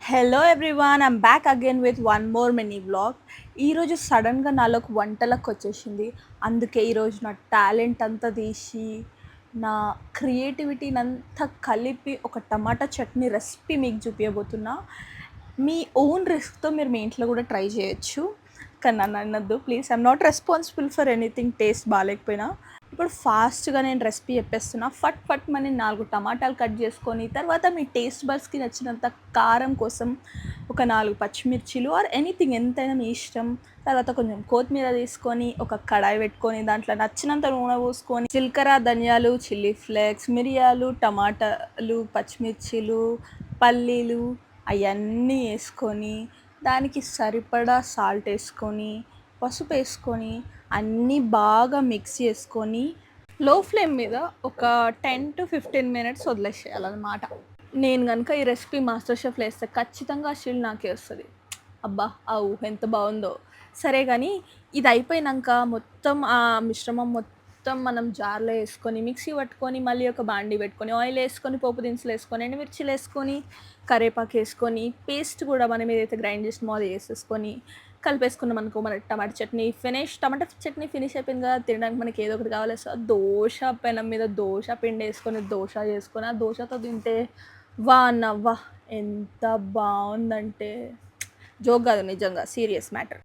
Hello everyone, I'm back again with one more mini vlog. ఈరోజు సడన్గా నాలోకి వంటలకు వచ్చేసింది. అందుకే ఈరోజు నా టాలెంట్ అంతా తీసి నా క్రియేటివిటీని అంతా కలిపి ఒక టమాటా చట్నీ రెసిపీ మీకు చూపించబోతున్నా. మీ ఓన్ రిస్క్తో మీరు మీ ఇంట్లో కూడా ట్రై చేయొచ్చు, కానీ నన్ను అనొద్దు please. I'm not responsible for anything taste బాగాలేకపోయినా. ఇప్పుడు ఫాస్ట్గా నేను రెసిపీ చెప్పేస్తున్నా. ఫట్ ఫట్ మని 4 టమాటాలు కట్ చేసుకొని, తర్వాత మీ టేస్ట్ బడ్స్కి నచ్చినంత కారం కోసం ఒక 4 పచ్చిమిర్చిలు ఆర్ ఎనీథింగ్ ఎంతైనా మీ ఇష్టం. తర్వాత కొంచెం కొత్తిమీర తీసుకొని ఒక కడాయి పెట్టుకొని దాంట్లో నచ్చినంత నూనె పోసుకొని జీలకర్ర, ధనియాలు, చిల్లీ ఫ్లేక్స్, మిరియాలు, టమాటాలు, పచ్చిమిర్చిలు, పల్లీలు అవన్నీ వేసుకొని దానికి సరిపడా సాల్ట్ వేసుకొని పసుపు వేసుకొని అన్నీ బాగా మిక్స్ చేసుకొని లో ఫ్లేమ్ మీద ఒక 10 to 15 minutes వదిలేసేయాలన్నమాట. నేను కనుక ఈ రెసిపీ మాస్టర్ షెఫ్లో వేస్తే ఖచ్చితంగా ఆ షీల్ నాకే వస్తుంది. అబ్బా ఆ ఊహ ఎంత బాగుందో. సరే కానీ ఇది అయిపోయినాక మొత్తం ఆ మిశ్రమం మొత్తం మనం జార్లో వేసుకొని మిక్సీ పట్టుకొని మళ్ళీ ఒక బాండీ పెట్టుకొని ఆయిల్ వేసుకొని పోపు దినుసులు వేసుకొని ఎండుమిర్చిలు వేసుకొని కరివేపాకు వేసుకొని పేస్ట్ కూడా మనం ఏదైతే గ్రైండ్ చేసినామో అది వేసేసుకొని కలిపేసుకున్నాం అనుకో మన టమాటా చట్నీ ఫినిష్. టమాటా చట్నీ ఫినిష్ అయిపోయింది కదా, తినడానికి మనకి ఏదో ఒకటి కావాలి. సో దోశ పెనం మీద దోశ పిండి వేసుకొని దోశ చేసుకొని ఆ దోశతో తింటే వా అన్న వా ఎంత బాగుందంటే జోక్ కాదు, నిజంగా సీరియస్ మ్యాటర్.